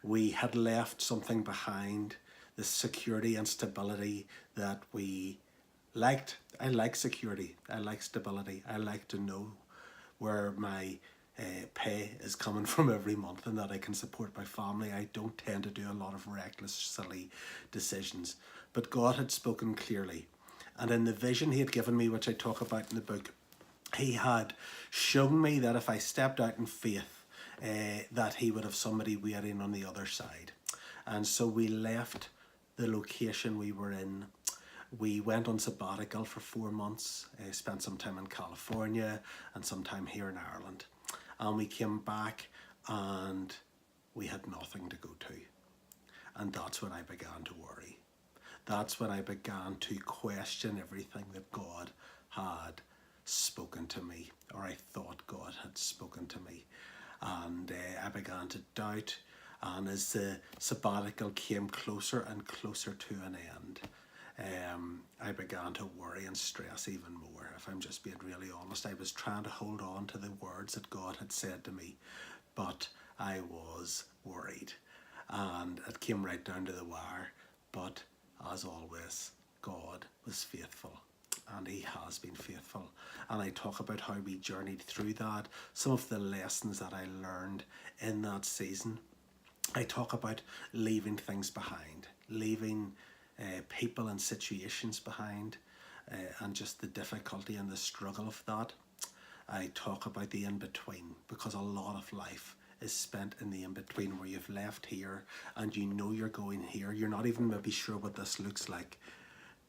We had left something behind, the security and stability that we liked. I like security, I like stability, I like to know where my pay is coming from every month and that I can support my family. I don't tend to do a lot of reckless, silly decisions. But God had spoken clearly. And in the vision he had given me, which I talk about in the book, he had shown me that if I stepped out in faith, that he would have somebody waiting on the other side. And so we left the location we were in. We went on sabbatical for 4 months, spent some time in California and some time here in Ireland. And we came back and we had nothing to go to. And that's when I began to worry. That's when I began to question everything that God had spoken to me, or I thought God had spoken to me. And I began to doubt. And as the sabbatical came closer and closer to an end, I began to worry and stress even more. If I'm just being really honest, I was trying to hold on to the words that God had said to me, but I was worried. And it came right down to the wire. But as always, God was faithful. And he has been faithful. And I talk about how we journeyed through that, some of the lessons that I learned in that season. I talk about leaving things behind, leaving people and situations behind, and just the difficulty and the struggle of that. I talk about the in-between, because a lot of life is spent in the in-between, where you've left here and you know you're going here. You're not even maybe sure what this looks like,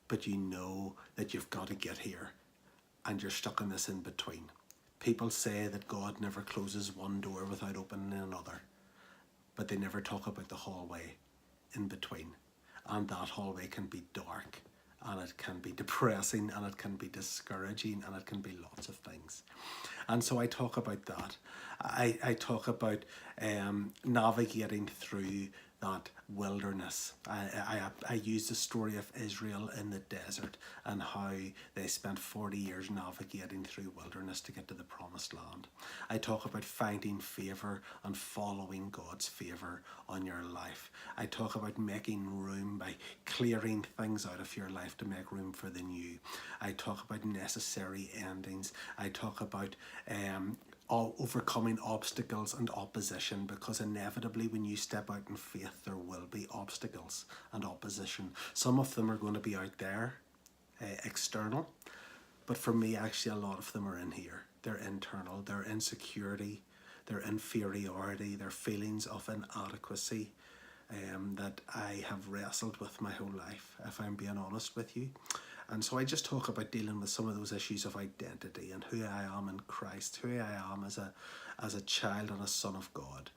but you know that you've got to get here, and you're stuck in this in-between. People say that God never closes one door without opening another, but they never talk about the hallway in between. And that hallway can be dark, and it can be depressing, and it can be discouraging, and it can be lots of things. And so I talk about that. I talk about navigating through that wilderness. I use the story of Israel in the desert and how they spent 40 years navigating through wilderness to get to the promised land. I talk about finding favour and following God's favour on your life. I talk about making room by clearing things out of your life to make room for the new. I talk about necessary endings. I talk about overcoming obstacles and opposition, because inevitably when you step out in faith there will be obstacles and opposition. Some of them are going to be out there, external, but for me actually a lot of them are in here. They're internal, they're insecurity, they're inferiority, they're feelings of inadequacy that I have wrestled with my whole life, if I'm being honest with you. And so I just talk about dealing with some of those issues of identity and who I am in Christ, who I am as a child and a son of God.